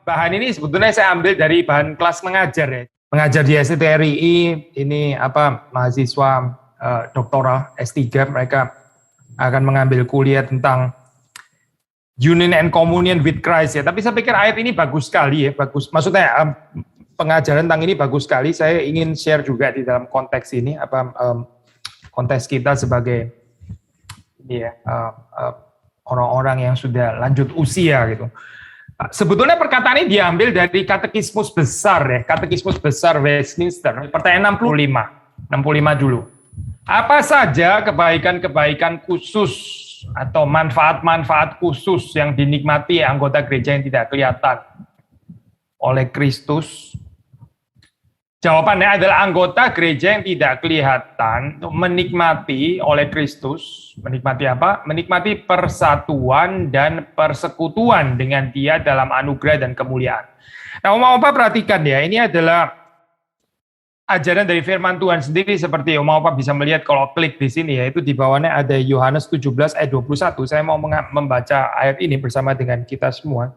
bahan ini sebetulnya saya ambil dari bahan kelas mengajar ya. Mengajar di STRI, ini mahasiswa doktoral S3, mereka akan mengambil kuliah tentang Union and Communion with Christ ya. Tapi saya pikir ayat ini bagus sekali ya, bagus. Maksudnya pengajaran tentang ini bagus sekali. Saya ingin share juga di dalam konteks ini, konteks kita sebagai orang-orang yang sudah lanjut usia gitu. Sebetulnya perkataan ini diambil dari Katekismus Besar ya, Katekismus Besar Westminster, pertanyaan 65 dulu. Apa saja kebaikan-kebaikan khusus atau manfaat-manfaat khusus yang dinikmati anggota gereja yang tidak kelihatan oleh Kristus? Jawabannya adalah anggota gereja yang tidak kelihatan menikmati oleh Kristus. Menikmati apa? Menikmati persatuan dan persekutuan dengan Dia dalam anugerah dan kemuliaan. Nah, Oma-Opa perhatikan ya, ini adalah ajaran dari firman Tuhan sendiri seperti Oma-Opa bisa melihat kalau klik di sini ya, itu di bawahnya ada Yohanes 17 ayat 21. Saya mau membaca ayat ini bersama dengan kita semua.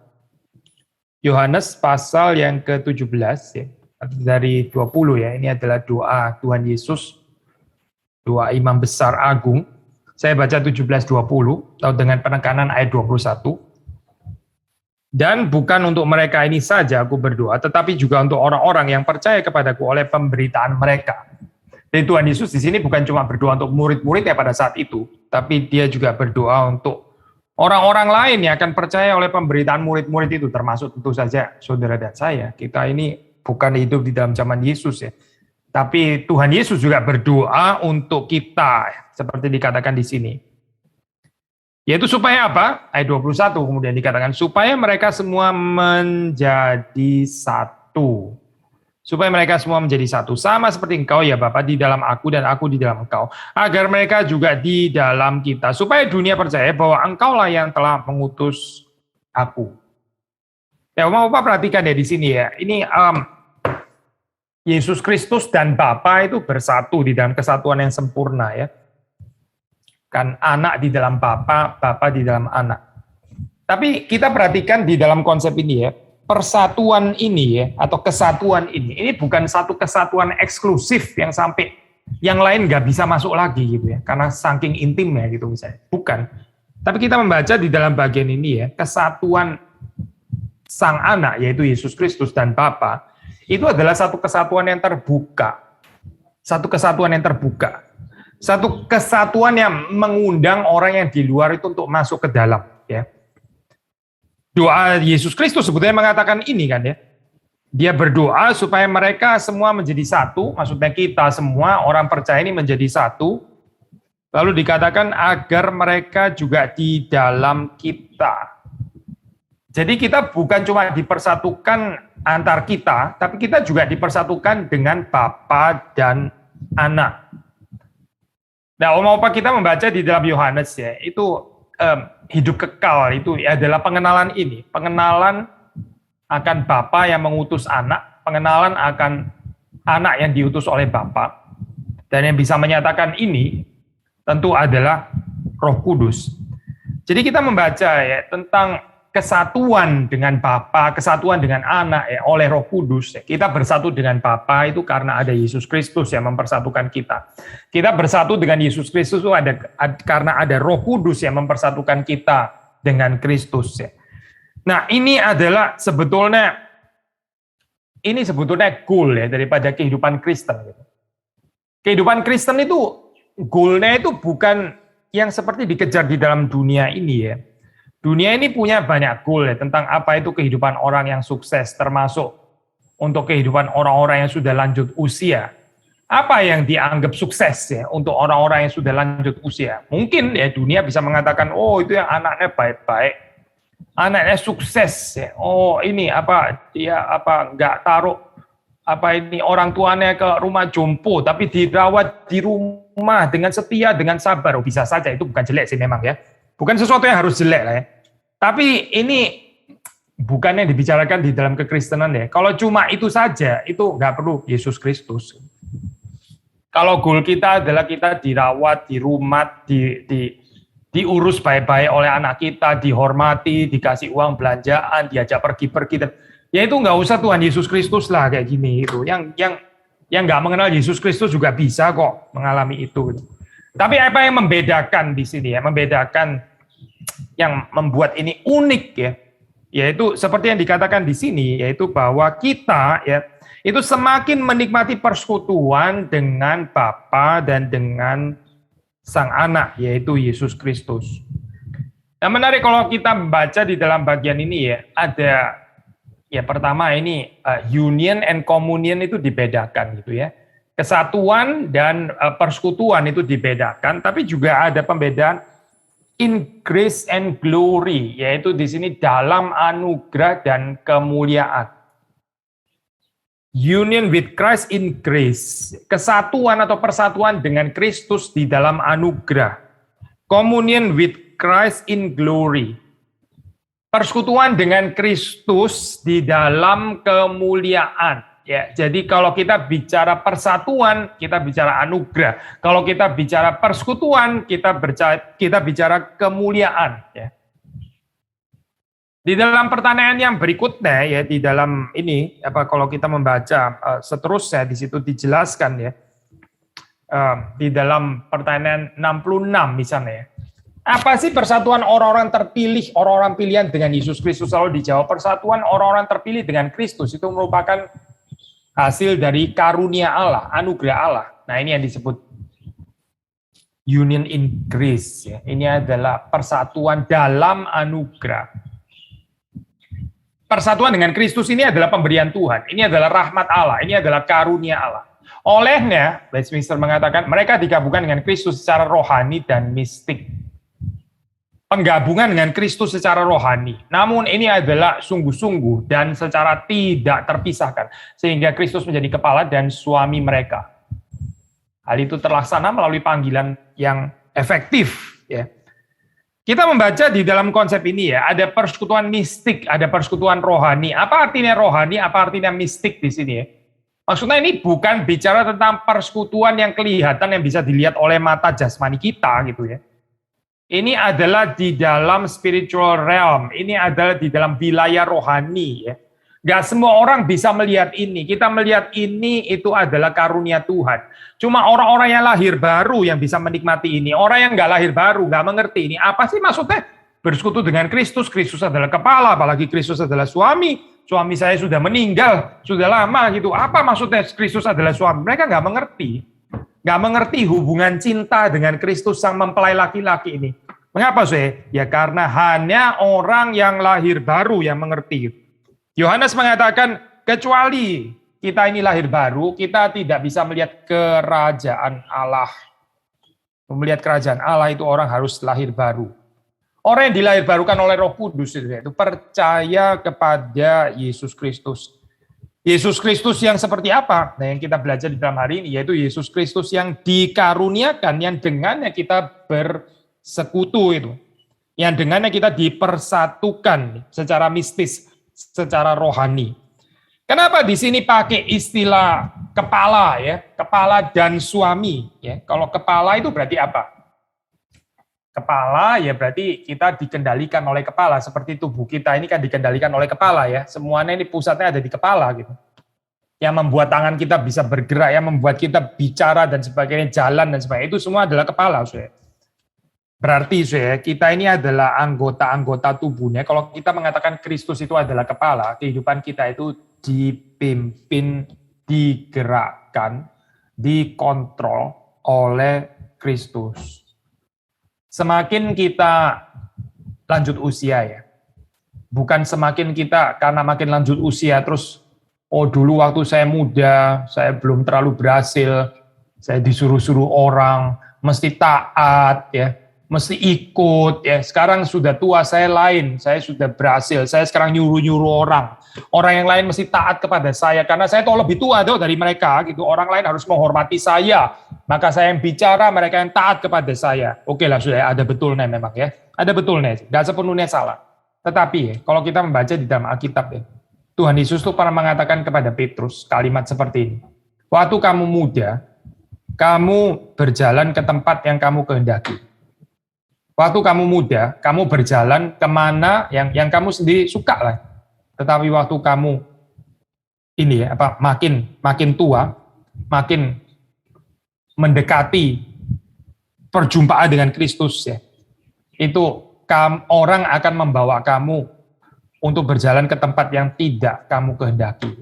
Yohanes pasal yang ke-17 ya. Dari 20 ya, ini adalah doa Tuhan Yesus, doa Imam Besar Agung. Saya baca 17:20 atau dengan penekanan ayat 21. Dan bukan untuk mereka ini saja aku berdoa, tetapi juga untuk orang-orang yang percaya kepadaku oleh pemberitaan mereka. Jadi Tuhan Yesus di sini bukan cuma berdoa untuk murid-muridnya pada saat itu, tapi dia juga berdoa untuk orang-orang lain yang akan percaya oleh pemberitaan murid-murid itu, termasuk tentu saja saudara dan saya. Kita ini bukan hidup di dalam zaman Yesus ya. Tapi Tuhan Yesus juga berdoa untuk kita, seperti dikatakan di sini. Yaitu supaya apa? Ayat 21 kemudian dikatakan, supaya mereka semua menjadi satu. Supaya mereka semua menjadi satu. Sama seperti engkau ya Bapa di dalam aku dan aku di dalam engkau. Agar mereka juga di dalam kita. Supaya dunia percaya bahwa engkaulah yang telah mengutus aku. Ya, Oma perhatikan ya di sini ya. Ini Yesus Kristus dan Bapa itu bersatu di dalam kesatuan yang sempurna ya. Kan anak di dalam Bapa, Bapa di dalam anak. Tapi kita perhatikan di dalam konsep ini ya, persatuan ini ya atau kesatuan ini bukan satu kesatuan eksklusif yang sampai yang lain nggak bisa masuk lagi gitu ya, karena saking intimnya gitu misalnya. Bukan. Tapi kita membaca di dalam bagian ini ya, kesatuan Sang Anak, yaitu Yesus Kristus dan Bapa, itu adalah satu kesatuan yang terbuka. Satu kesatuan yang terbuka. Satu kesatuan yang mengundang orang yang di luar itu untuk masuk ke dalam. Ya. Doa Yesus Kristus sebetulnya mengatakan ini kan ya. Dia berdoa supaya mereka semua menjadi satu, maksudnya kita semua orang percaya ini menjadi satu. Lalu dikatakan agar mereka juga di dalam kita. Jadi kita bukan cuma dipersatukan antar kita, tapi kita juga dipersatukan dengan Bapa dan Anak. Nah, Oma-Opa kita membaca di dalam Yohanes ya, itu hidup kekal itu adalah pengenalan ini, pengenalan akan Bapa yang mengutus Anak, pengenalan akan Anak yang diutus oleh Bapa, dan yang bisa menyatakan ini tentu adalah Roh Kudus. Jadi kita membaca ya tentang kesatuan dengan Bapa, kesatuan dengan Anak ya, oleh Roh Kudus. Ya. Kita bersatu dengan Bapa itu karena ada Yesus Kristus yang mempersatukan kita. Kita bersatu dengan Yesus Kristus itu karena ada Roh Kudus yang mempersatukan kita dengan Kristus. Ya. Nah, ini adalah sebetulnya goal ya daripada kehidupan Kristen. Gitu. Kehidupan Kristen itu goalnya itu bukan yang seperti dikejar di dalam dunia ini ya. Dunia ini punya banyak goal ya, tentang apa itu kehidupan orang yang sukses, termasuk untuk kehidupan orang-orang yang sudah lanjut usia. Apa yang dianggap sukses ya untuk orang-orang yang sudah lanjut usia? Mungkin ya dunia bisa mengatakan, oh itu yang anaknya baik-baik, anaknya sukses ya. Oh ini nggak taruh ini orang tuanya ke rumah jompo, tapi dirawat di rumah dengan setia, dengan sabar. Oh, bisa saja itu bukan jelek sih memang ya. Bukan sesuatu yang harus jelek lah ya. Tapi ini bukan yang dibicarakan di dalam kekristenan ya. Kalau cuma itu saja, itu nggak perlu Yesus Kristus. Kalau goal kita adalah kita dirawat, di rumah, diurus baik-baik oleh anak kita, dihormati, dikasih uang belanjaan, diajak pergi-pergi. Ya itu nggak usah Tuhan Yesus Kristus lah kayak gini itu. Yang nggak mengenal Yesus Kristus juga bisa kok mengalami itu. Tapi apa yang membedakan di sini ya, membedakan yang membuat ini unik ya, yaitu seperti yang dikatakan di sini, yaitu bahwa kita ya itu semakin menikmati persekutuan dengan Bapa dan dengan Sang Anak, yaitu Yesus Kristus. Yang menarik kalau kita membaca di dalam bagian ini ya, ada ya pertama ini union and communion itu dibedakan gitu ya. Kesatuan dan persekutuan itu dibedakan, tapi juga ada pembedaan in grace and glory, yaitu di sini dalam anugerah dan kemuliaan. Union with Christ in grace, kesatuan atau persatuan dengan Kristus di dalam anugerah. Communion with Christ in glory, persekutuan dengan Kristus di dalam kemuliaan. Ya, jadi kalau kita bicara persatuan, kita bicara anugerah. Kalau kita bicara persekutuan, kita bicara kemuliaan. Ya. Di dalam pertanyaan yang berikutnya, ya di dalam ini, kalau kita membaca seterusnya di situ dijelaskan ya, di dalam pertanyaan 66 misalnya. Ya. Apa sih persatuan orang-orang terpilih, orang-orang pilihan dengan Yesus Kristus? Lalu dijawab persatuan orang-orang terpilih dengan Kristus itu merupakan hasil dari karunia Allah, anugerah Allah. Nah ini yang disebut union in grace. Ya. Ini adalah persatuan dalam anugerah. Persatuan dengan Kristus ini adalah pemberian Tuhan. Ini adalah rahmat Allah. Ini adalah karunia Allah. Olehnya, Westminster mengatakan, mereka digabungkan dengan Kristus secara rohani dan mistik. Penggabungan dengan Kristus secara rohani. Namun ini adalah sungguh-sungguh dan secara tidak terpisahkan. Sehingga Kristus menjadi kepala dan suami mereka. Hal itu terlaksana melalui panggilan yang efektif. Ya. Kita membaca di dalam konsep ini ya, ada persekutuan mistik, ada persekutuan rohani. Apa artinya rohani, apa artinya mistik di sini ya? Maksudnya ini bukan bicara tentang persekutuan yang kelihatan yang bisa dilihat oleh mata jasmani kita gitu ya. Ini adalah di dalam spiritual realm, ini adalah di dalam wilayah rohani. Ya. Gak semua orang bisa melihat ini, kita melihat ini itu adalah karunia Tuhan. Cuma orang-orang yang lahir baru yang bisa menikmati ini, orang yang gak lahir baru, gak mengerti ini. Apa sih maksudnya? Bersekutu dengan Kristus, Kristus adalah kepala, apalagi Kristus adalah suami saya sudah meninggal, sudah lama gitu. Apa maksudnya Kristus adalah suami? Mereka gak mengerti. Gak mengerti hubungan cinta dengan Kristus sang mempelai laki-laki ini. Mengapa sih? Ya karena hanya orang yang lahir baru yang mengerti. Yohanes mengatakan, kecuali kita ini lahir baru, kita tidak bisa melihat kerajaan Allah. Melihat kerajaan Allah itu orang harus lahir baru. Orang yang dilahirbarukan oleh Roh Kudus itu percaya kepada Yesus Kristus. Yesus Kristus yang seperti apa? Nah, yang kita belajar di dalam hari ini yaitu Yesus Kristus yang dikaruniakan, yang dengannya kita bersekutu itu. Yang dengannya kita dipersatukan secara mistis, secara rohani. Kenapa di sini pakai istilah kepala ya? Kepala dan suami ya. Kalau kepala itu berarti apa? Kepala ya berarti kita dikendalikan oleh kepala, seperti tubuh kita ini kan dikendalikan oleh kepala ya, semuanya ini pusatnya ada di kepala gitu. Yang membuat tangan kita bisa bergerak, yang membuat kita bicara dan sebagainya, jalan dan sebagainya, itu semua adalah kepala. Berarti kita ini adalah anggota-anggota tubuhnya. Kalau kita mengatakan Kristus itu adalah kepala, kehidupan kita itu dipimpin, digerakkan, dikontrol oleh Kristus. Semakin kita lanjut usia ya, bukan semakin kita karena makin lanjut usia terus, oh dulu waktu saya muda, saya belum terlalu berhasil, saya disuruh-suruh orang, mesti taat ya, mesti ikut ya. Sekarang sudah tua, saya lain, saya sudah berhasil, saya sekarang nyuruh-nyuruh orang. Orang yang lain mesti taat kepada saya karena saya tuh lebih tua tuh dari mereka gitu. Orang lain harus menghormati saya. Maka saya yang bicara, mereka yang taat kepada saya. Oke lah, sudah ada betulnya memang ya. Ada betulnya, nggak sepenuhnya salah. Tetapi kalau kita membaca di dalam Alkitab ya, Tuhan Yesus tuh pernah mengatakan kepada Petrus kalimat seperti ini. Waktu kamu muda, kamu berjalan ke tempat yang kamu kehendaki. Waktu kamu muda, kamu berjalan kemana yang kamu sendiri suka lah. Tetapi waktu kamu makin tua, makin mendekati perjumpaan dengan Kristus ya, itu orang akan membawa kamu untuk berjalan ke tempat yang tidak kamu kehendaki.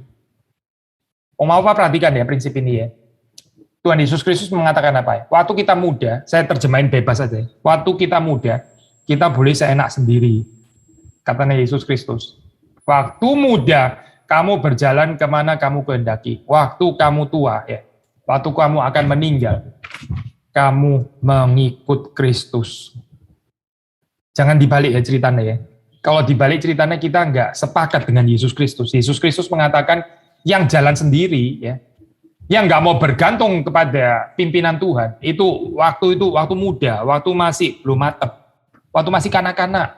Apa perhatikan ya prinsip ini ya. Tuhan Yesus Kristus mengatakan apa ya? Waktu kita muda, saya terjemahin bebas saja. Waktu kita muda, kita boleh seenak sendiri. Katanya Yesus Kristus. Waktu muda, kamu berjalan kemana kamu kehendaki. Waktu kamu tua ya, waktu kamu akan meninggal, kamu mengikut Kristus. Jangan dibalik ya ceritanya ya. Kalau dibalik ceritanya kita nggak sepakat dengan Yesus Kristus. Yesus Kristus mengatakan yang jalan sendiri ya, yang nggak mau bergantung kepada pimpinan Tuhan, itu waktu muda, waktu masih belum matang, waktu masih kanak-kanak,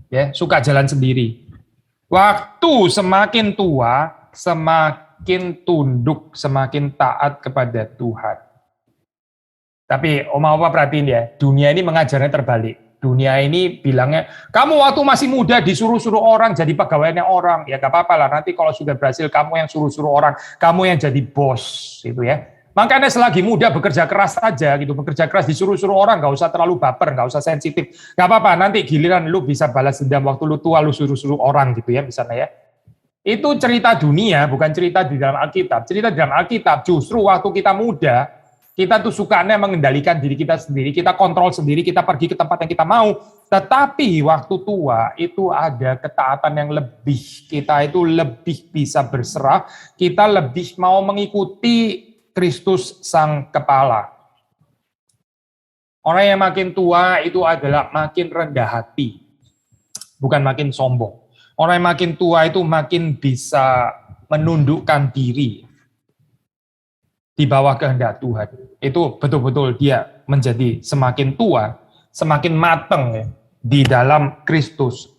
ya suka jalan sendiri. Waktu semakin tua, semakin tunduk, semakin taat kepada Tuhan. Tapi Om Apa perhatiin ya, dunia ini mengajarnya terbalik. Dunia ini bilangnya, kamu waktu masih muda disuruh-suruh orang jadi pegawainya orang. Ya gak apa-apa lah, nanti kalau sudah berhasil kamu yang suruh-suruh orang, kamu yang jadi bos gitu ya. Makanya selagi muda bekerja keras saja gitu, bekerja keras disuruh-suruh orang, gak usah terlalu baper, gak usah sensitif. Gak apa-apa, nanti giliran lu bisa balas dendam waktu lu tua, lu suruh-suruh orang gitu ya misalnya ya. Itu cerita dunia, bukan cerita di dalam Alkitab. Cerita di dalam Alkitab justru waktu kita muda, kita tuh sukanya mengendalikan diri kita sendiri, kita kontrol sendiri, kita pergi ke tempat yang kita mau. Tetapi waktu tua itu ada ketaatan yang lebih. Kita itu lebih bisa berserah, kita lebih mau mengikuti Kristus Sang Kepala. Orang yang makin tua itu adalah makin rendah hati, bukan makin sombong. Orang yang makin tua itu makin bisa menundukkan diri di bawah kehendak Tuhan. Itu betul-betul dia menjadi semakin tua, semakin matang ya, di dalam Kristus.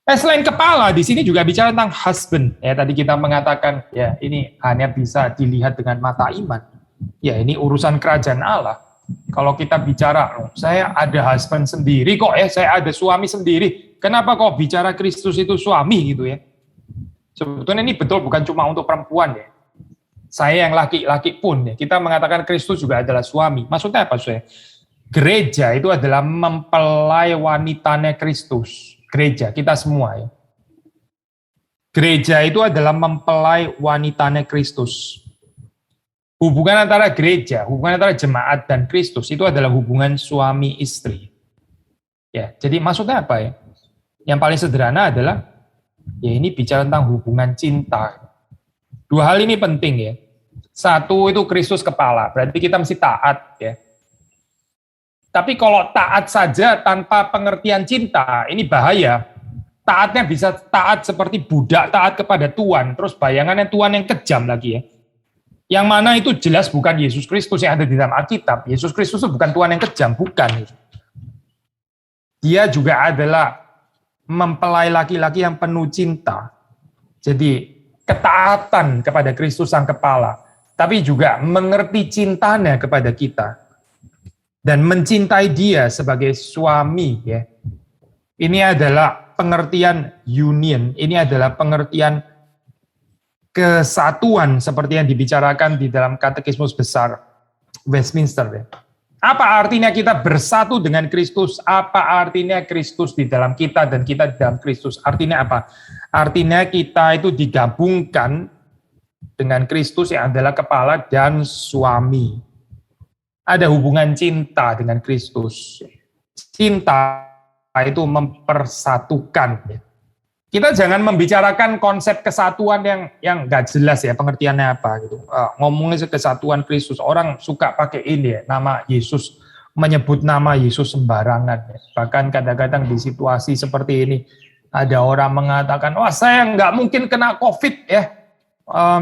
Selain kepala, di sini juga bicara tentang husband. Ya, tadi kita mengatakan, ya ini hanya bisa dilihat dengan mata iman. Ya, ini urusan kerajaan Allah. Kalau kita bicara, saya ada husband sendiri kok ya, saya ada suami sendiri. Kenapa kok bicara Kristus itu suami gitu ya? Sebetulnya ini betul bukan cuma untuk perempuan ya. Saya yang laki-laki pun, ya, kita mengatakan Kristus juga adalah suami. Maksudnya apa, saudara? Gereja itu adalah mempelai wanitanya Kristus. Gereja, kita semua ya. Gereja itu adalah mempelai wanitanya Kristus. Hubungan antara gereja, hubungan antara jemaat dan Kristus itu adalah hubungan suami istri. Ya, jadi maksudnya apa ya? Yang paling sederhana adalah, ya ini bicara tentang hubungan cinta. Dua hal ini penting ya. Satu itu Kristus kepala, berarti kita mesti taat ya. Tapi kalau taat saja tanpa pengertian cinta, ini bahaya. Taatnya bisa taat seperti budak taat kepada Tuhan, terus bayangannya Tuhan yang kejam lagi ya. Yang mana itu jelas bukan Yesus Kristus yang ada di dalam Alkitab. Yesus Kristus itu bukan Tuhan yang kejam, bukan. Dia juga adalah mempelai laki-laki yang penuh cinta. Jadi ketaatan kepada Kristus Sang Kepala, tapi juga mengerti cintanya kepada kita dan mencintai dia sebagai suami ya. Ini adalah pengertian union, ini adalah pengertian kesatuan seperti yang dibicarakan di dalam Katekismus Besar Westminster ya. Apa artinya kita bersatu dengan Kristus? Apa artinya Kristus di dalam kita dan kita di dalam Kristus? Artinya apa? Artinya kita itu digabungkan dengan Kristus yang adalah kepala dan suami. Ada hubungan cinta dengan Kristus. Cinta itu mempersatukan. Kita jangan membicarakan konsep kesatuan yang nggak jelas ya pengertiannya apa gitu. Ngomongnya kesatuan Kristus, orang suka pakai ini ya, nama Yesus, menyebut nama Yesus sembarangan. Ya. Bahkan kadang-kadang di situasi seperti ini ada orang mengatakan, wah saya nggak mungkin kena COVID ya,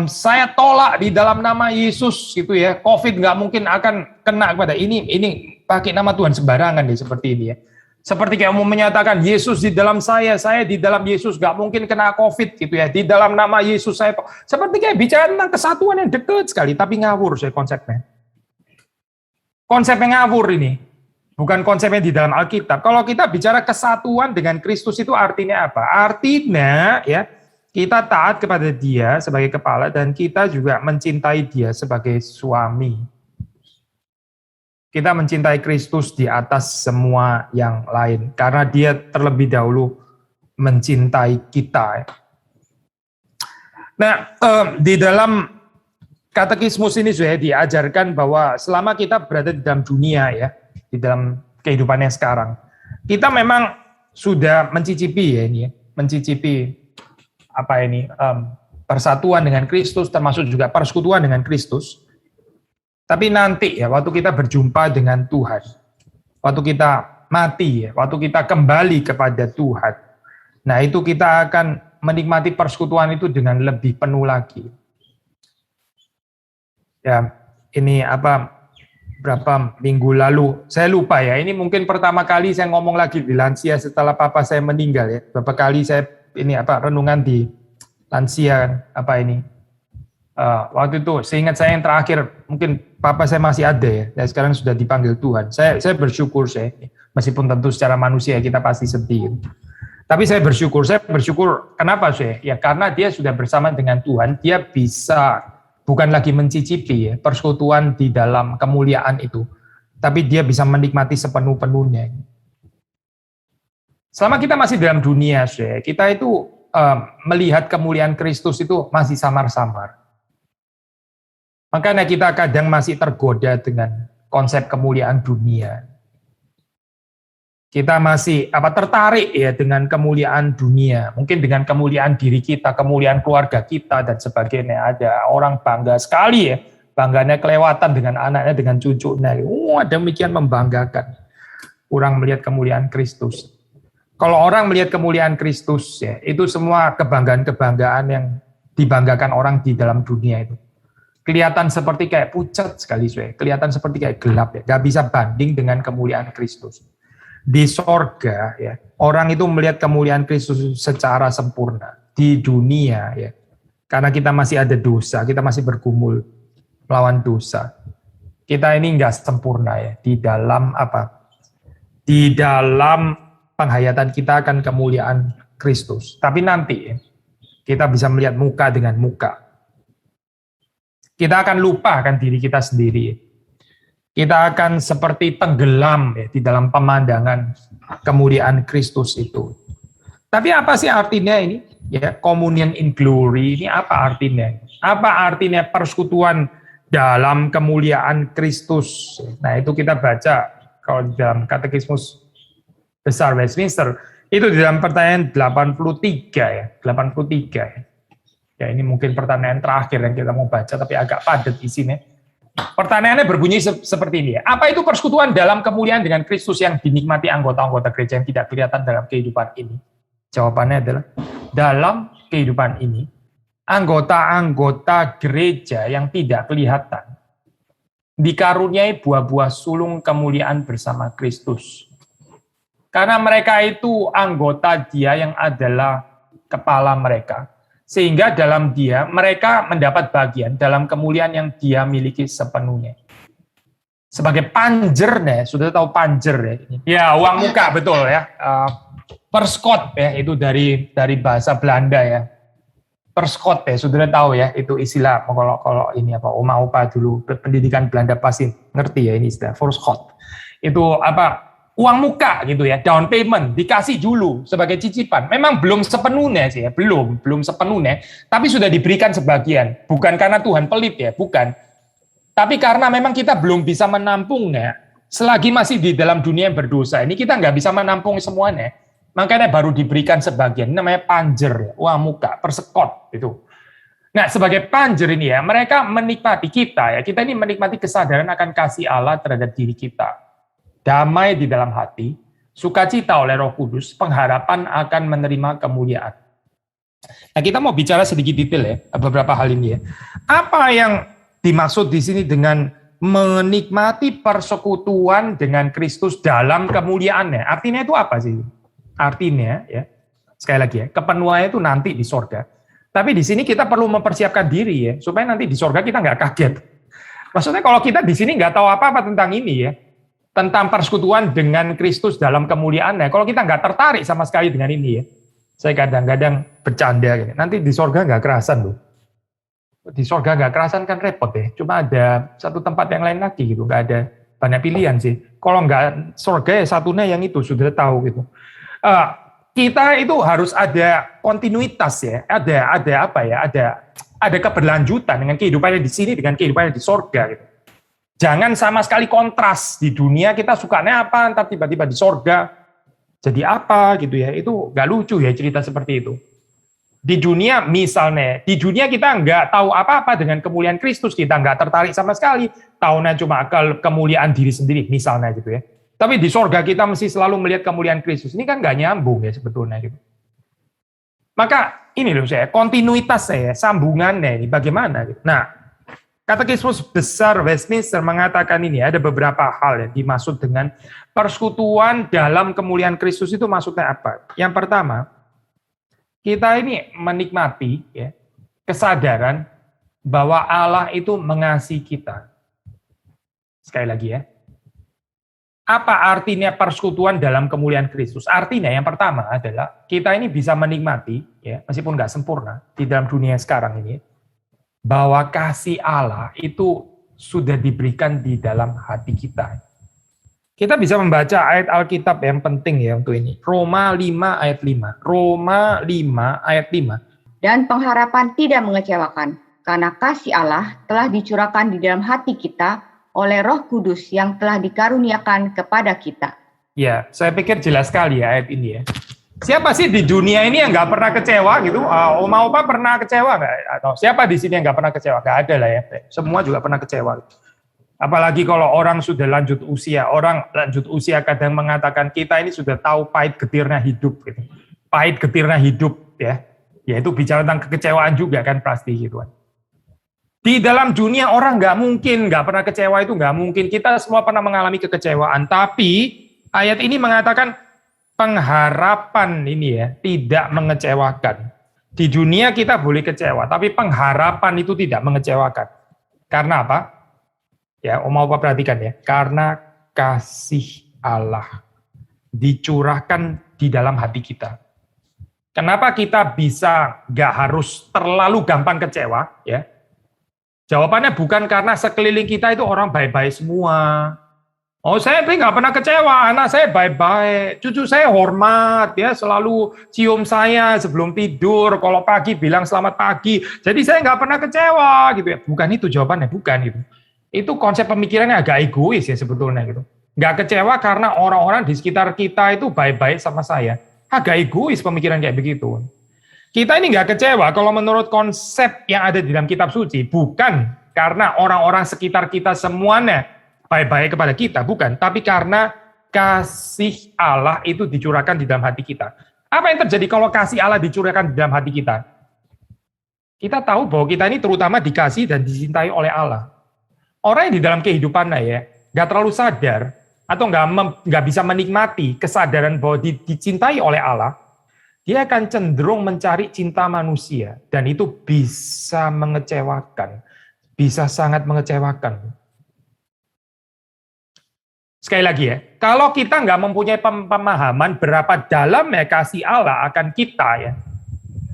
saya tolak di dalam nama Yesus gitu ya, COVID nggak mungkin akan kena kepada ini pakai nama Tuhan sembarangan ya seperti ini ya. Seperti kayak mau menyatakan Yesus di dalam saya di dalam Yesus gak mungkin kena COVID gitu ya. Di dalam nama Yesus saya, seperti kayak bicara tentang kesatuan yang dekat sekali, tapi ngawur saya konsepnya. Konsepnya ngawur ini, bukan konsepnya di dalam Alkitab. Kalau kita bicara kesatuan dengan Kristus itu artinya apa? Artinya ya, Kita taat kepada Dia sebagai kepala dan kita juga mencintai Dia sebagai suami. Kita mencintai Kristus di atas semua yang lain karena Dia terlebih dahulu mencintai kita. Nah, di dalam katekismus ini sudah diajarkan bahwa selama kita berada di dalam dunia ya, di dalam kehidupan yang sekarang, kita memang sudah mencicipi ya ini, mencicipi persatuan dengan Kristus, termasuk juga persekutuan dengan Kristus. Tapi nanti ya, waktu kita berjumpa dengan Tuhan, waktu kita mati ya, waktu kita kembali kepada Tuhan, nah itu kita akan menikmati persekutuan itu dengan lebih penuh lagi. Ya, ini berapa minggu lalu, saya lupa ya, ini mungkin pertama kali saya ngomong lagi di lansia setelah papa saya meninggal ya. Berapa kali saya renungan di lansia waktu itu seingat saya yang terakhir mungkin papa saya masih ada ya, dan sekarang sudah dipanggil Tuhan. Saya bersyukur meskipun tentu secara manusia kita pasti sedih. Tapi saya bersyukur kenapa saya? Ya karena dia sudah bersama dengan Tuhan, dia bisa bukan lagi mencicipi ya, persekutuan di dalam kemuliaan itu, tapi dia bisa menikmati sepenuh-penuhnya. Selama kita masih dalam dunia, kita itu melihat kemuliaan Kristus itu masih samar-samar. Makanya kita kadang masih tergoda dengan konsep kemuliaan dunia. Kita masih tertarik ya dengan kemuliaan dunia, mungkin dengan kemuliaan diri kita, kemuliaan keluarga kita dan sebagainya. Ada orang bangga sekali ya, bangganya kelewatan dengan anaknya, dengan cucunya. Demikian membanggakan. Kurang melihat kemuliaan Kristus. Kalau orang melihat kemuliaan Kristus ya, itu semua kebanggaan-kebanggaan yang dibanggakan orang di dalam dunia itu. Kelihatan seperti kayak pucat sekali, kelihatan seperti kayak gelap ya, gak bisa banding dengan kemuliaan Kristus. Di sorga ya, orang itu melihat kemuliaan Kristus secara sempurna. Di dunia ya, karena kita masih ada dosa, kita masih bergumul melawan dosa. Kita ini enggak sempurna ya di dalam Di dalam penghayatan kita akan kemuliaan Kristus. Tapi nanti ya, kita bisa melihat muka dengan muka. Kita akan lupa akan diri kita sendiri. Kita akan seperti tenggelam ya, di dalam pemandangan kemuliaan Kristus itu. Tapi apa sih artinya ini? Ya, communion in glory ini apa artinya? Apa artinya persekutuan dalam kemuliaan Kristus? Nah, itu kita baca kalau di dalam Katekismus Besar Westminster, itu di dalam pertanyaan 83 ya, 83 ya. Ya, ini mungkin pertanyaan terakhir yang kita mau baca, tapi agak padat isinya. Pertanyaannya berbunyi seperti ini. Apa itu persekutuan dalam kemuliaan dengan Kristus yang dinikmati anggota-anggota gereja yang tidak kelihatan dalam kehidupan ini? Jawabannya adalah, dalam kehidupan ini, anggota-anggota gereja yang tidak kelihatan dikaruniai buah-buah sulung kemuliaan bersama Kristus. Karena mereka itu anggota Dia yang adalah kepala mereka. Sehingga dalam Dia, mereka mendapat bagian dalam kemuliaan yang Dia miliki sepenuhnya. Sebagai panjernya, sudah tahu panjer ya? Ya, uang muka, betul ya. Perskot ya, itu dari bahasa Belanda ya. Perskot ya, sudah tahu ya, itu istilah, kalau ini oma opa dulu, pendidikan Belanda pasti ngerti ya ini istilah, perskot. Itu uang muka gitu ya, down payment, dikasih dulu sebagai cicipan. Memang belum sepenuhnya sih ya, belum sepenuhnya, tapi sudah diberikan sebagian. Bukan karena Tuhan pelit ya, bukan. Tapi karena memang kita belum bisa menampungnya, selagi masih di dalam dunia yang berdosa, ini kita nggak bisa menampung semuanya. Makanya baru diberikan sebagian, ini namanya panjer, ya, uang muka, persekot itu. Nah, sebagai panjer ini ya, mereka menikmati kita ini menikmati kesadaran akan kasih Allah terhadap diri kita. Damai di dalam hati, sukacita oleh Roh Kudus, pengharapan akan menerima kemuliaan. Nah, kita mau bicara sedikit detail ya, beberapa hal ini ya. Apa yang dimaksud di sini dengan menikmati persekutuan dengan Kristus dalam kemuliaannya? Artinya itu apa sih? Artinya ya, sekali lagi ya, kepenuhannya itu nanti di sorga. Tapi di sini kita perlu mempersiapkan diri ya, supaya nanti di sorga kita nggak kaget. Maksudnya kalau kita di sini nggak tahu apa-apa tentang ini ya, tentang persekutuan dengan Kristus dalam kemuliaannya. Kalau kita nggak tertarik sama sekali dengan ini ya, Saya kadang-kadang bercanda, gitu. Nanti di sorga nggak kerasan loh. Di sorga nggak kerasan kan repot ya. Cuma ada satu tempat yang lain lagi gitu, nggak ada banyak pilihan sih. Kalau nggak sorga ya satunya yang itu sudah tahu gitu. Kita itu harus ada kontinuitas ya, ada apa ya, ada keberlanjutan dengan kehidupannya di sini dengan kehidupannya di sorga gitu. Jangan sama sekali kontras. Di dunia kita sukanya apa, entar tiba-tiba di sorga jadi apa gitu ya. Itu nggak lucu ya cerita seperti itu. Di dunia misalnya, di dunia kita nggak tahu apa-apa dengan kemuliaan Kristus, kita nggak tertarik sama sekali, tahunya cuma kemuliaan diri sendiri misalnya gitu ya. Tapi di sorga kita mesti selalu melihat kemuliaan Kristus. Ini kan nggak nyambung ya sebetulnya gitu. Maka ini loh saya, kontinuitas saya, sambungannya ini bagaimana gitu. Nah, Katekismus Besar Westminster mengatakan ini, ada beberapa hal yang dimaksud dengan persekutuan dalam kemuliaan Kristus itu maksudnya apa? Yang pertama, kita ini menikmati ya, kesadaran bahwa Allah itu mengasihi kita. Sekali lagi ya. Apa artinya persekutuan dalam kemuliaan Kristus? Artinya yang pertama adalah kita ini bisa menikmati, ya, meskipun nggak sempurna di dalam dunia sekarang ini, bahwa kasih Allah itu sudah diberikan di dalam hati kita. Kita bisa membaca ayat Alkitab yang penting ya untuk ini. Roma 5 ayat 5. Roma 5 ayat 5. Dan pengharapan tidak mengecewakan, karena kasih Allah telah dicurahkan di dalam hati kita oleh Roh Kudus yang telah dikaruniakan kepada kita. Ya, saya pikir jelas sekali ya ayat ini ya. Siapa sih di dunia ini yang nggak pernah kecewa gitu? Oma Opa pernah kecewa nggak? Atau siapa di sini yang nggak pernah kecewa? Nggak ada lah ya. Semua juga pernah kecewa. Apalagi kalau orang sudah lanjut usia. Orang lanjut usia kadang mengatakan kita ini sudah tahu pahit getirnya hidup. Gitu. Pahit getirnya hidup ya. Ya itu bicara tentang kekecewaan juga kan pasti gitu kan. Di dalam dunia orang nggak mungkin nggak pernah kecewa, itu nggak mungkin. Kita semua pernah mengalami kekecewaan. Tapi ayat ini mengatakan pengharapan ini ya tidak mengecewakan. Di dunia kita boleh kecewa, tapi pengharapan itu tidak mengecewakan. Karena apa? Ya, Om Opa perhatikan ya. Karena kasih Allah dicurahkan di dalam hati kita. Kenapa kita bisa nggak harus terlalu gampang kecewa? Ya, jawabannya bukan karena sekeliling kita itu orang baik-baik semua. Oh, saya nggak pernah kecewa, anak saya baik-baik, cucu saya hormat, ya selalu cium saya sebelum tidur, kalau pagi bilang selamat pagi. Jadi saya nggak pernah kecewa, gitu ya. Bukan itu jawabannya, bukan itu. Itu konsep pemikirannya agak egois ya sebetulnya gitu. Nggak kecewa karena orang-orang di sekitar kita itu baik-baik sama saya. Agak egois pemikiran kayak begitu. Kita ini nggak kecewa kalau menurut konsep yang ada di dalam kitab suci, bukan karena orang-orang sekitar kita semuanya baik-baik kepada kita, bukan. Tapi karena kasih Allah itu dicurahkan di dalam hati kita. Apa yang terjadi kalau kasih Allah dicurahkan di dalam hati kita? Kita tahu bahwa kita ini terutama dikasih dan dicintai oleh Allah. Orang yang di dalam kehidupannya ya, nggak terlalu sadar, atau nggak bisa menikmati kesadaran bahwa dicintai oleh Allah, dia akan cenderung mencari cinta manusia. Dan itu bisa mengecewakan, bisa sangat mengecewakan. Sekali lagi ya, kalau kita nggak mempunyai pemahaman berapa dalam ya kasih Allah akan kita ya,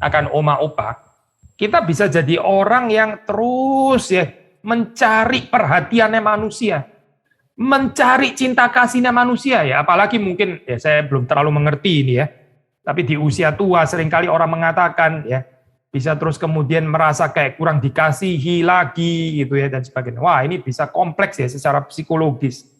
akan Oma Opa, kita bisa jadi orang yang terus ya mencari perhatiannya manusia, mencari cinta kasihnya manusia ya, apalagi mungkin ya saya belum terlalu mengerti ini ya, tapi di usia tua seringkali orang mengatakan ya bisa terus kemudian merasa kayak kurang dikasihi lagi gitu ya dan sebagainya. Wah ini bisa kompleks ya secara psikologis.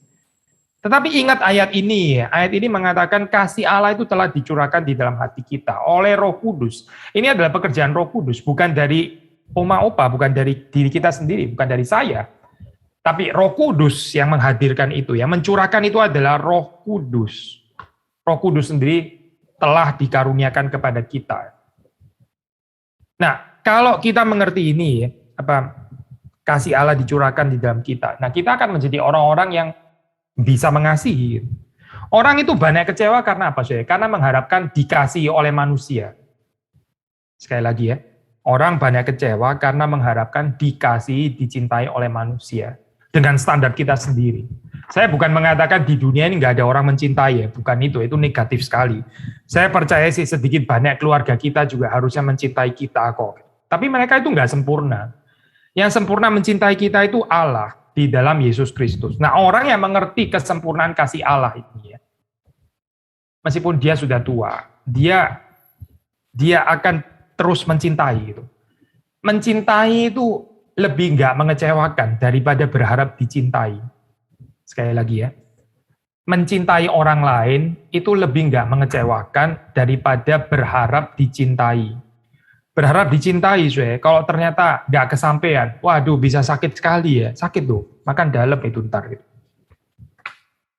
Tetapi ingat ayat ini mengatakan kasih Allah itu telah dicurahkan di dalam hati kita oleh Roh Kudus. Ini adalah pekerjaan Roh Kudus, bukan dari Oma Opa, bukan dari diri kita sendiri, bukan dari saya. Tapi Roh Kudus yang menghadirkan itu, yang mencurahkan itu adalah Roh Kudus. Roh Kudus sendiri telah dikaruniakan kepada kita. Nah, kalau kita mengerti ini, kasih Allah dicurahkan di dalam kita. Nah, kita akan menjadi orang-orang yang bisa mengasihi. Orang itu banyak kecewa karena apa sih? Karena mengharapkan dikasihi oleh manusia. Sekali lagi ya, orang banyak kecewa karena mengharapkan dikasihi, dicintai oleh manusia dengan standar kita sendiri. Saya bukan mengatakan di dunia ini nggak ada orang mencintai ya, bukan itu negatif sekali. Saya percaya sih sedikit banyak keluarga kita juga harusnya mencintai kita kok. Tapi mereka itu nggak sempurna. Yang sempurna mencintai kita itu Allah di dalam Yesus Kristus. Nah, orang yang mengerti kesempurnaan kasih Allah ini ya, meskipun dia sudah tua, dia akan terus mencintai itu. Mencintai itu lebih nggak mengecewakan daripada berharap dicintai. Sekali lagi ya, mencintai orang lain itu lebih nggak mengecewakan daripada berharap dicintai. Berharap dicintai, kalau ternyata nggak kesampaian, waduh bisa sakit sekali ya, sakit tuh, makan dalam itu ntar gitu.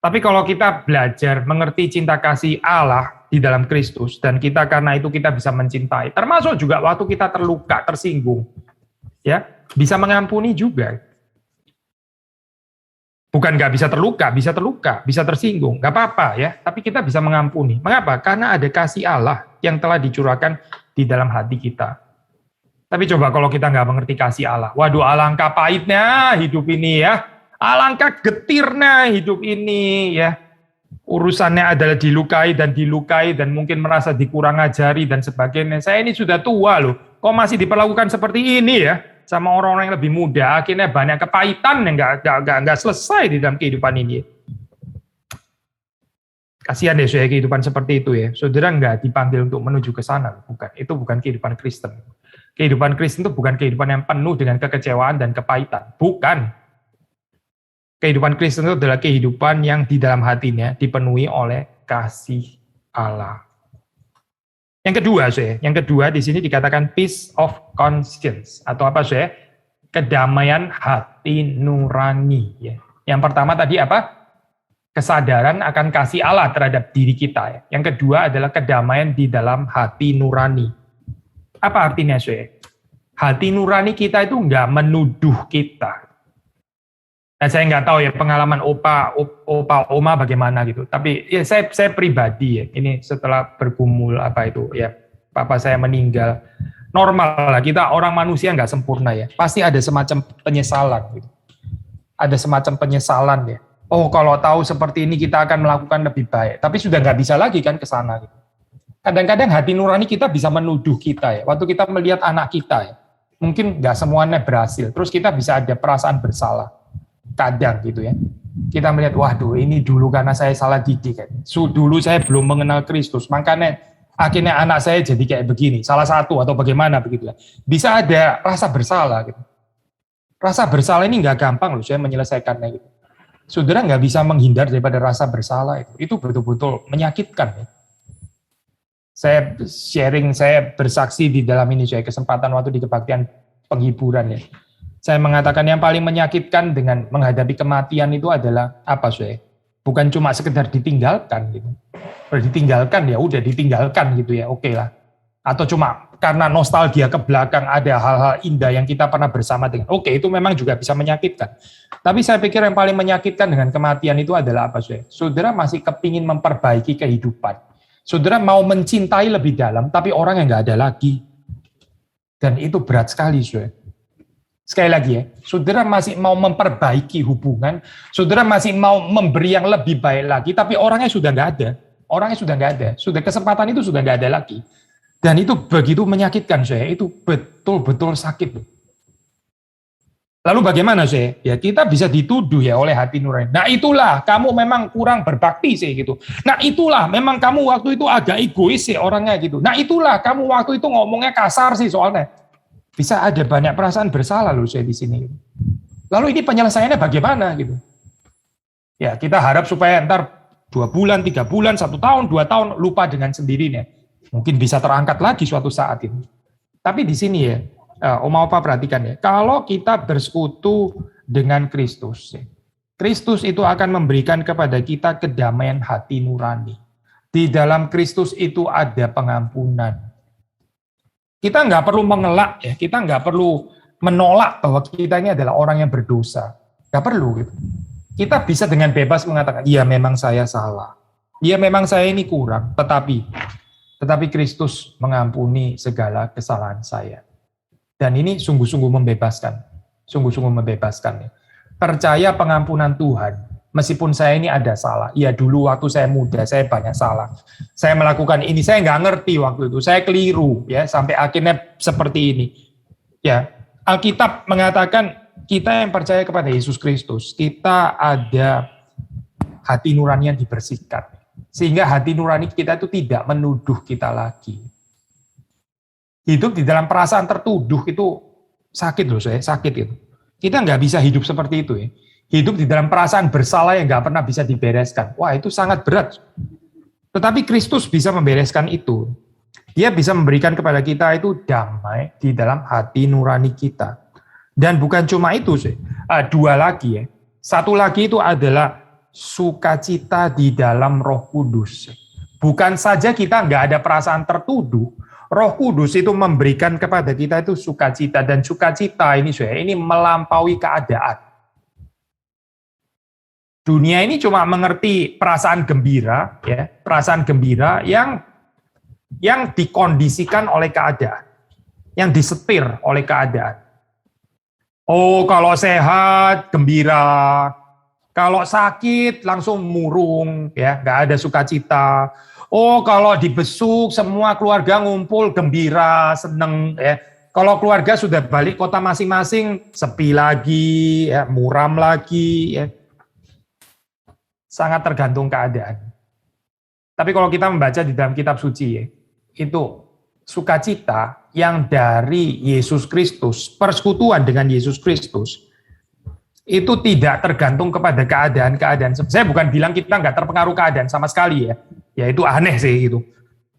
Tapi kalau kita belajar mengerti cinta kasih Allah di dalam Kristus, dan kita karena itu kita bisa mencintai, termasuk juga waktu kita terluka, tersinggung, ya bisa mengampuni juga. Bukan nggak bisa terluka, bisa tersinggung, nggak apa-apa ya. Tapi kita bisa mengampuni. Mengapa? Karena ada kasih Allah yang telah dicurahkan di dalam hati kita. Tapi coba kalau kita nggak mengerti kasih Allah, waduh alangkah pahitnya hidup ini ya, alangkah getirnya hidup ini ya. Urusannya adalah dilukai dan mungkin merasa dikurang ajari dan sebagainya. Saya ini sudah tua loh, kok masih diperlakukan seperti ini ya? Sama orang-orang yang lebih muda, akhirnya banyak kepahitan yang nggak selesai di dalam kehidupan ini. Kasihan deh saudara kehidupan seperti itu ya. Saudara nggak dipanggil untuk menuju ke sana, bukan. Itu bukan kehidupan Kristen. Kehidupan Kristen itu bukan kehidupan yang penuh dengan kekecewaan dan kepahitan, bukan. Kehidupan Kristen itu adalah kehidupan yang di dalam hatinya dipenuhi oleh kasih Allah. Yang kedua di sini dikatakan peace of conscience atau apa saya? Kedamaian hati nurani ya. Yang pertama tadi apa? Kesadaran akan kasih Allah terhadap diri kita ya. Yang kedua adalah kedamaian di dalam hati nurani. Apa artinya saya? Hati nurani kita itu enggak menuduh kita. Nah, saya nggak tahu ya pengalaman oma bagaimana gitu. Tapi ya saya pribadi ya, ini setelah bergumul papa saya meninggal. Normal lah, kita orang manusia nggak sempurna ya. Pasti ada semacam penyesalan gitu. Ada semacam penyesalan ya. Oh kalau tahu seperti ini kita akan melakukan lebih baik. Tapi sudah nggak bisa lagi kan ke sana gitu. Kadang-kadang hati nurani kita bisa menuduh kita ya. Waktu kita melihat anak kita ya, mungkin nggak semuanya berhasil. Terus kita bisa ada perasaan bersalah. Kadang gitu ya, kita melihat, waduh ini dulu karena saya salah didik kan. Dulu saya belum mengenal Kristus, makanya akhirnya anak saya jadi kayak begini, salah satu atau bagaimana begitu ya. Bisa ada rasa bersalah gitu. Rasa bersalah ini nggak gampang loh saya menyelesaikannya gitu. Saudara nggak bisa menghindar daripada rasa bersalah itu betul-betul menyakitkan ya. Saya bersaksi di dalam ini saya kesempatan waktu di kebaktian penghiburan ya. Saya mengatakan yang paling menyakitkan dengan menghadapi kematian itu adalah apa, saya? Bukan cuma sekedar ditinggalkan gitu. Kalau ditinggalkan ya udah ditinggalkan gitu ya, oke lah. Atau cuma karena nostalgia ke belakang ada hal-hal indah yang kita pernah bersama dengan. Oke, itu memang juga bisa menyakitkan. Tapi saya pikir yang paling menyakitkan dengan kematian itu adalah apa, saya? Saudara masih kepingin memperbaiki kehidupan. Saudara mau mencintai lebih dalam, tapi orang yang nggak ada lagi. Dan itu berat sekali, saya. Sekali lagi ya, saudara masih mau memperbaiki hubungan, saudara masih mau memberi yang lebih baik lagi, tapi orangnya sudah nggak ada, sudah kesempatan itu sudah nggak ada lagi. Dan itu begitu menyakitkan saya, itu betul-betul sakit. Lalu bagaimana saya? Ya kita bisa dituduh ya oleh hati nurani. Nah itulah kamu memang kurang berbakti sih gitu. Nah itulah memang kamu waktu itu agak egois sih orangnya gitu. Nah itulah kamu waktu itu ngomongnya kasar sih soalnya. Bisa ada banyak perasaan bersalah loh saya di sini. Lalu ini penyelesaiannya bagaimana gitu? Ya kita harap supaya ntar 2 bulan, 3 bulan, 1 tahun, 2 tahun lupa dengan sendirinya. Mungkin bisa terangkat lagi suatu saat ini. Tapi di sini ya, Oma Opa perhatikan ya, kalau kita bersekutu dengan Kristus, Kristus itu akan memberikan kepada kita kedamaian hati nurani. Di dalam Kristus itu ada pengampunan. Kita nggak perlu mengelak ya, kita nggak perlu menolak bahwa kita ini adalah orang yang berdosa. Nggak perlu gitu. Kita bisa dengan bebas mengatakan, iya memang saya salah. Iya memang saya ini kurang, tetapi Kristus mengampuni segala kesalahan saya. Dan ini sungguh-sungguh membebaskan. Sungguh-sungguh membebaskan. Ya. Percaya pengampunan Tuhan Meskipun saya ini ada salah. Ya dulu waktu saya muda, saya banyak salah. Saya melakukan ini, saya nggak ngerti waktu itu. Saya keliru, ya sampai akhirnya seperti ini. Ya, Alkitab mengatakan kita yang percaya kepada Yesus Kristus, kita ada hati nurani yang dibersihkan. Sehingga hati nurani kita itu tidak menuduh kita lagi. Hidup di dalam perasaan tertuduh itu sakit loh, saya sakit itu. Kita nggak bisa hidup seperti itu ya. Hidup di dalam perasaan bersalah yang nggak pernah bisa dibereskan. Wah, itu sangat berat. Tetapi Kristus bisa membereskan itu. Dia bisa memberikan kepada kita itu damai di dalam hati nurani kita. Dan bukan cuma itu sih. Dua lagi ya. Satu lagi itu adalah sukacita di dalam Roh Kudus. Bukan saja kita nggak ada perasaan tertuduh, Roh Kudus itu memberikan kepada kita itu sukacita, dan sukacita ini melampaui keadaan. Dunia ini cuma mengerti perasaan gembira, ya, perasaan gembira yang dikondisikan oleh keadaan, yang disetir oleh keadaan. Oh, kalau sehat gembira, kalau sakit langsung murung, ya, nggak ada sukacita. Oh, kalau dibesuk semua keluarga ngumpul gembira, seneng, ya. Kalau keluarga sudah balik kota masing-masing, sepi lagi, ya, muram lagi, ya. Sangat tergantung keadaan. Tapi kalau kita membaca di dalam kitab suci, ya, itu sukacita yang dari Yesus Kristus, persekutuan dengan Yesus Kristus, itu tidak tergantung kepada keadaan-keadaan. Saya bukan bilang kita nggak terpengaruh keadaan sama sekali ya. Ya itu aneh sih gitu.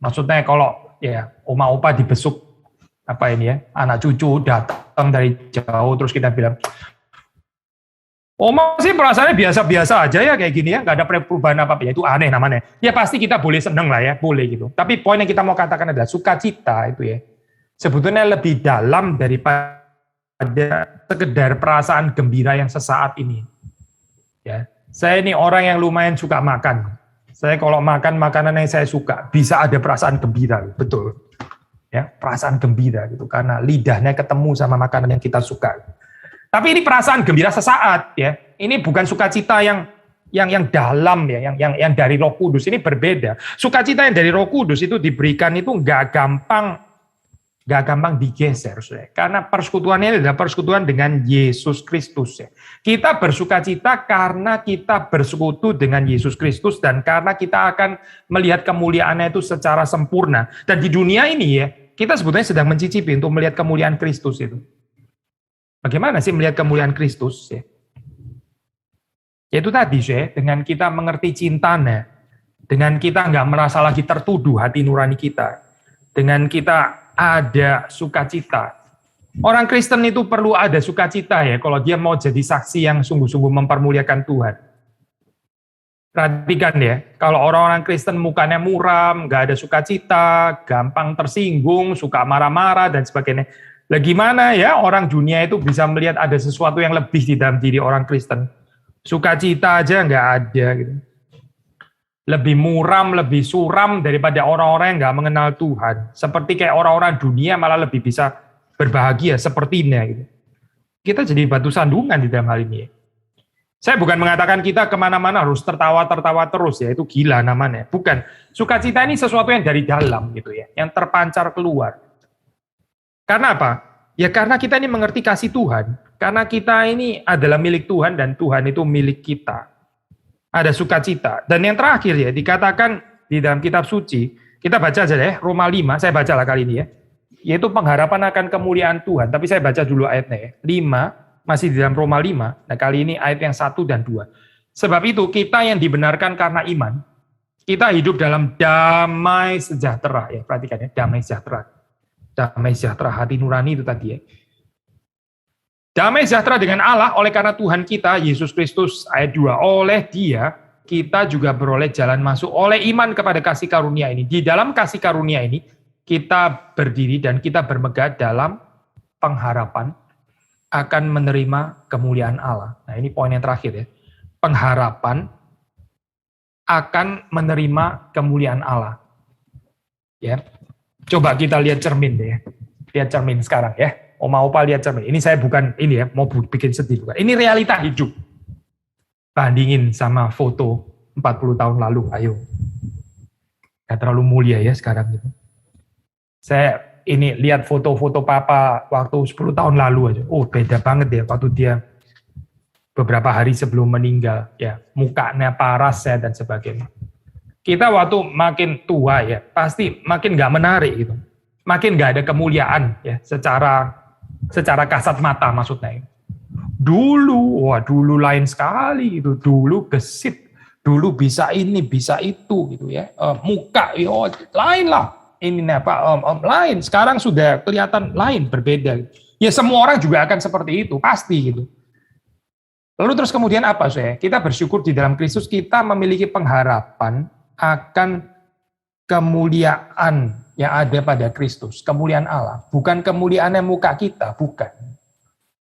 Maksudnya kalau ya oma opa dibesuk apa ini ya, anak cucu datang dari jauh terus kita bilang, oma sih perasaannya biasa-biasa aja ya kayak gini ya, nggak ada perubahan apa-apa, ya itu aneh namanya. Ya pasti kita boleh seneng lah ya, boleh gitu. Tapi poin yang kita mau katakan adalah sukacita itu ya, sebetulnya lebih dalam daripada sekedar perasaan gembira yang sesaat ini. Ya, saya ini orang yang lumayan suka makan. Saya kalau makan makanan yang saya suka, bisa ada perasaan gembira, betul. Ya, perasaan gembira gitu karena lidahnya ketemu sama makanan yang kita suka. Tapi ini perasaan gembira sesaat ya. Ini bukan sukacita yang dalam ya, yang dari Roh Kudus, ini berbeda. Sukacita yang dari Roh Kudus itu diberikan itu nggak gampang digeser, ya. Karena persekutuannya adalah persekutuan dengan Yesus Kristus. Ya. Kita bersukacita karena kita bersekutu dengan Yesus Kristus dan karena kita akan melihat kemuliaannya itu secara sempurna. Dan di dunia ini ya, kita sebetulnya sedang mencicipi untuk melihat kemuliaan Kristus itu. Bagaimana sih melihat kemuliaan Kristus? Ya? Yaitu tadi, ya, dengan kita mengerti cintanya, dengan kita nggak merasa lagi tertuduh hati nurani kita, dengan kita ada sukacita. Orang Kristen itu perlu ada sukacita ya, kalau dia mau jadi saksi yang sungguh-sungguh mempermuliakan Tuhan. Perhatikan ya, kalau orang-orang Kristen mukanya muram, nggak ada sukacita, gampang tersinggung, suka marah-marah dan sebagainya. Lah gimana ya orang dunia itu bisa melihat ada sesuatu yang lebih di dalam diri orang Kristen? Sukacita aja nggak ada gitu. Lebih muram, lebih suram daripada orang-orang yang nggak mengenal Tuhan. Seperti kayak orang-orang dunia malah lebih bisa berbahagia sepertinya gitu. Kita jadi batu sandungan di dalam hal ini. Saya bukan mengatakan kita kemana-mana harus tertawa-tertawa terus ya, itu gila namanya. Bukan. Sukacita ini sesuatu yang dari dalam gitu ya, yang terpancar keluar. Karena apa? Ya karena kita ini mengerti kasih Tuhan. Karena kita ini adalah milik Tuhan dan Tuhan itu milik kita. Ada sukacita. Dan yang terakhir ya, dikatakan di dalam kitab suci, kita baca aja deh, Roma 5, saya baca lah kali ini ya. Yaitu pengharapan akan kemuliaan Tuhan. Tapi saya baca dulu ayatnya ya. 5, masih di dalam Roma 5. Nah kali ini ayat yang 1 dan 2. Sebab itu kita yang dibenarkan karena iman, kita hidup dalam damai sejahtera. Ya, perhatikan ya, damai sejahtera. Damai sejahtera hati nurani itu tadi ya. Damai sejahtera dengan Allah oleh karena Tuhan kita, Yesus Kristus, ayat 2. Oleh Dia, kita juga beroleh jalan masuk oleh iman kepada kasih karunia ini. Di dalam kasih karunia ini, kita berdiri dan kita bermegah dalam pengharapan akan menerima kemuliaan Allah. Nah ini poin yang terakhir ya. Pengharapan akan menerima kemuliaan Allah. Ya. Coba kita lihat cermin deh ya. Lihat cermin sekarang ya. Oma opa lihat cermin. Ini saya bukan ini ya, mau bikin sedih bukan. Ini realita hidup. bandingin sama foto 40 tahun lalu, ayo. Gak terlalu mulia ya sekarang gitu. Saya ini lihat foto-foto papa waktu 10 tahun lalu aja. Oh, beda banget ya waktu dia beberapa hari sebelum meninggal ya, mukanya paras ya dan sebagainya. Kita waktu makin tua ya, pasti makin nggak menarik gitu. Makin nggak ada kemuliaan ya secara kasat mata maksudnya. Dulu lain sekali gitu. Dulu gesit, dulu bisa ini, bisa itu gitu ya. Muka lain lah. Ini lain. Sekarang sudah kelihatan lain, berbeda. Ya semua orang juga akan seperti itu, pasti gitu. Lalu terus kemudian apa saya? Kita bersyukur di dalam Kristus kita memiliki pengharapan akan kemuliaan yang ada pada Kristus, kemuliaan Allah. Bukan kemuliaannya muka kita, bukan.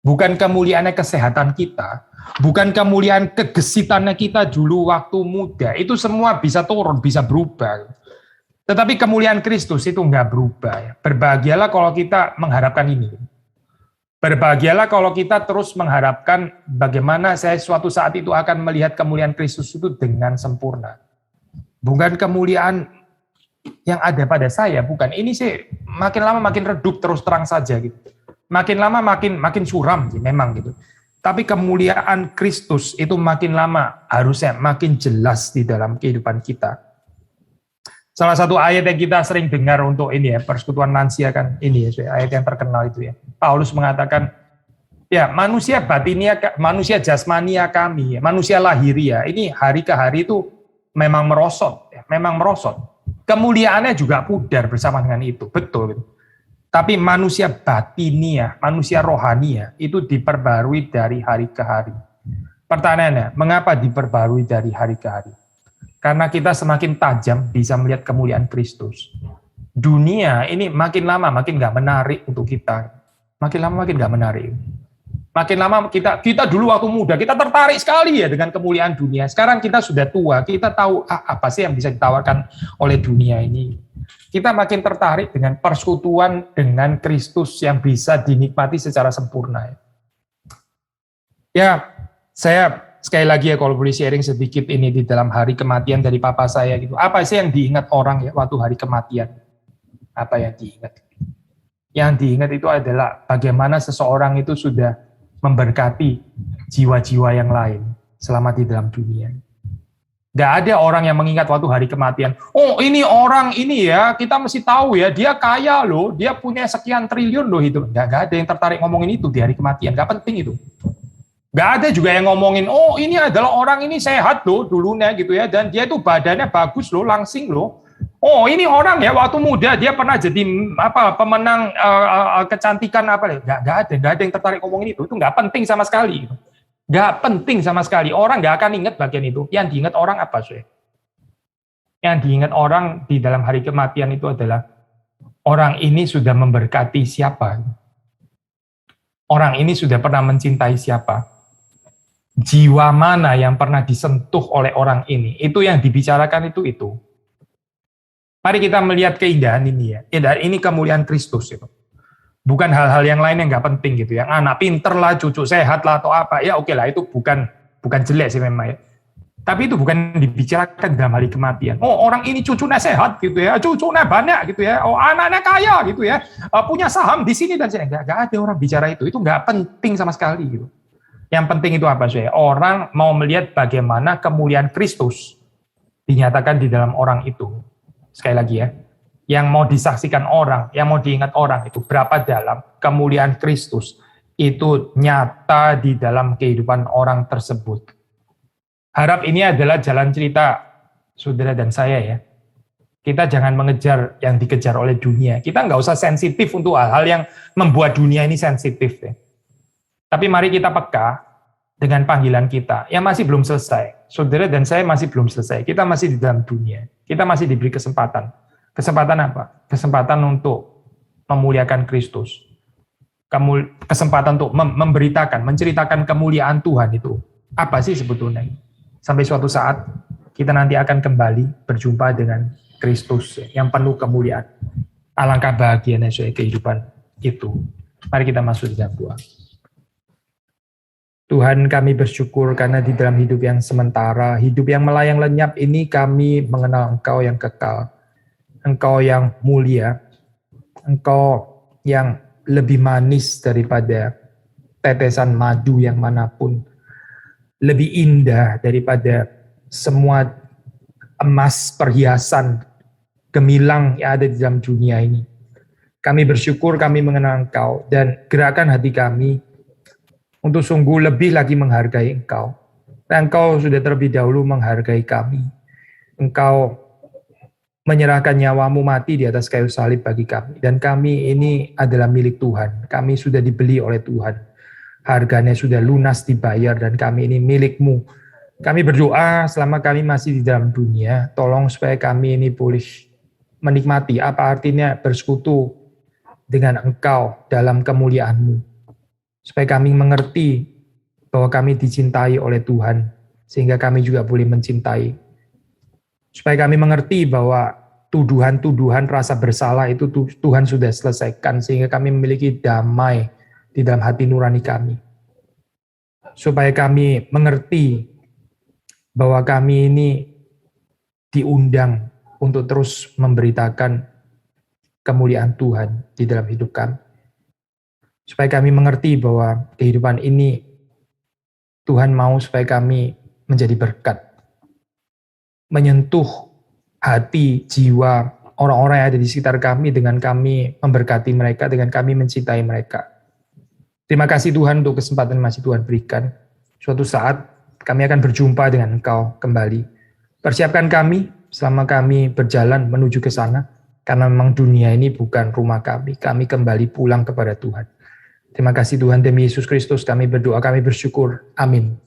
Bukan kemuliaannya kesehatan kita, bukan kemuliaan kegesitannya kita dulu waktu muda. Itu semua bisa turun, bisa berubah. Tetapi kemuliaan Kristus itu enggak berubah. Ya. Berbahagialah kalau kita mengharapkan ini. Berbahagialah kalau kita terus mengharapkan bagaimana saya suatu saat itu akan melihat kemuliaan Kristus itu dengan sempurna. Bukan kemuliaan yang ada pada saya, bukan. Ini sih makin lama makin redup terus terang saja gitu. Makin lama makin suram sih memang gitu. Tapi kemuliaan Kristus itu makin lama harusnya makin jelas di dalam kehidupan kita. Salah satu ayat yang kita sering dengar untuk ini ya, persekutuan lansia kan ini ya, ayat yang terkenal itu ya. Paulus mengatakan, ya manusia batinia, manusia jasmania kami, manusia lahiria, ini hari ke hari itu memang merosot, ya, memang merosot. Kemuliaannya juga pudar bersama dengan itu, betul. Tapi manusia batinia, manusia rohania, itu diperbarui dari hari ke hari. Pertanyaannya, mengapa diperbarui dari hari ke hari? Karena kita semakin tajam bisa melihat kemuliaan Kristus. Dunia ini makin lama makin nggak menarik untuk kita. Makin lama makin nggak menarik. Makin lama kita dulu waktu muda, kita tertarik sekali ya dengan kemuliaan dunia. Sekarang kita sudah tua, kita tahu apa sih yang bisa ditawarkan oleh dunia ini. Kita makin tertarik dengan persekutuan dengan Kristus yang bisa dinikmati secara sempurna. Ya, saya sekali lagi ya kalau boleh sharing sedikit ini di dalam hari kematian dari papa saya gitu. Apa sih yang diingat orang ya waktu hari kematian? Apa yang diingat? Yang diingat itu adalah bagaimana seseorang itu sudah memberkati jiwa-jiwa yang lain selama di dalam dunia. Nggak ada orang yang mengingat waktu hari kematian. Oh ini orang ini ya, kita mesti tahu ya, dia kaya loh, dia punya sekian triliun loh itu. Nggak ada yang tertarik ngomongin itu di hari kematian, nggak penting itu. Nggak ada juga yang ngomongin, oh ini adalah orang ini sehat loh dulunya gitu ya, dan dia itu badannya bagus loh, langsing loh. Oh ini orang ya waktu muda dia pernah jadi pemenang kecantikan apa? Nggak ada yang tertarik ngomongin itu nggak penting sama sekali. Nggak penting sama sekali. Orang nggak akan ingat bagian itu. Yang diingat orang apa sih? Yang diingat orang di dalam hari kematian itu adalah orang ini sudah memberkati siapa? Orang ini sudah pernah mencintai siapa? Jiwa mana yang pernah disentuh oleh orang ini? Itu yang dibicarakan itu. Mari kita melihat keindahan ini ya. Ini kemuliaan Kristus itu. Bukan hal-hal yang lain yang nggak penting gitu ya. Anak pinter lah, cucu sehat lah atau apa. Ya oke lah, itu bukan jelek sih memang ya. Tapi itu bukan dibicarakan dalam hari kematian. Oh orang ini cucunya sehat gitu ya, cucunya banyak gitu ya. Oh anaknya kaya gitu ya, punya saham di sini dan sini. Nggak ada orang bicara itu. Itu nggak penting sama sekali gitu. Yang penting itu apa sih? Orang mau melihat bagaimana kemuliaan Kristus dinyatakan di dalam orang itu. Sekali lagi ya, yang mau disaksikan orang, yang mau diingat orang itu berapa dalam kemuliaan Kristus itu nyata di dalam kehidupan orang tersebut. Harap ini adalah jalan cerita saudara dan saya ya. Kita jangan mengejar yang dikejar oleh dunia. Kita nggak usah sensitif untuk hal-hal yang membuat dunia ini sensitif ya. Tapi mari kita peka dengan panggilan kita yang masih belum selesai. Saudara dan saya masih belum selesai. Kita masih di dalam dunia. Kita masih diberi kesempatan. Kesempatan apa? Kesempatan untuk memuliakan Kristus. Kesempatan untuk memberitakan, menceritakan kemuliaan Tuhan itu. Apa sih sebetulnya? Sampai suatu saat kita nanti akan kembali berjumpa dengan Kristus yang penuh kemuliaan. Alangkah bahagianya kehidupan itu. Mari kita masuk di dalam doa. Tuhan, kami bersyukur karena di dalam hidup yang sementara, hidup yang melayang lenyap ini kami mengenal Engkau yang kekal, Engkau yang mulia, Engkau yang lebih manis daripada tetesan madu yang manapun, lebih indah daripada semua emas, perhiasan, gemilang yang ada di dalam dunia ini. Kami bersyukur kami mengenal Engkau dan gerakan hati kami untuk sungguh lebih lagi menghargai Engkau. Dan Engkau sudah terlebih dahulu menghargai kami. Engkau menyerahkan nyawamu mati di atas kayu salib bagi kami. Dan kami ini adalah milik Tuhan. Kami sudah dibeli oleh Tuhan. Harganya sudah lunas dibayar dan kami ini milik-Mu. Kami berdoa selama kami masih di dalam dunia, tolong supaya kami ini boleh menikmati apa artinya bersekutu dengan Engkau dalam kemuliaan-Mu. Supaya kami mengerti bahwa kami dicintai oleh Tuhan, sehingga kami juga boleh mencintai. Supaya kami mengerti bahwa tuduhan-tuduhan rasa bersalah itu Tuhan sudah selesaikan, sehingga kami memiliki damai di dalam hati nurani kami. Supaya kami mengerti bahwa kami ini diundang untuk terus memberitakan kemuliaan Tuhan di dalam hidup kami. Supaya kami mengerti bahwa kehidupan ini Tuhan mau supaya kami menjadi berkat. Menyentuh hati, jiwa orang-orang yang ada di sekitar kami dengan kami memberkati mereka, dengan kami mencintai mereka. Terima kasih Tuhan untuk kesempatan yang masih Tuhan berikan. Suatu saat kami akan berjumpa dengan Engkau kembali. Persiapkan kami selama kami berjalan menuju ke sana, karena memang dunia ini bukan rumah kami. Kami kembali pulang kepada Tuhan. Terima kasih Tuhan, demi Yesus Kristus kami berdoa, kami bersyukur. Amin.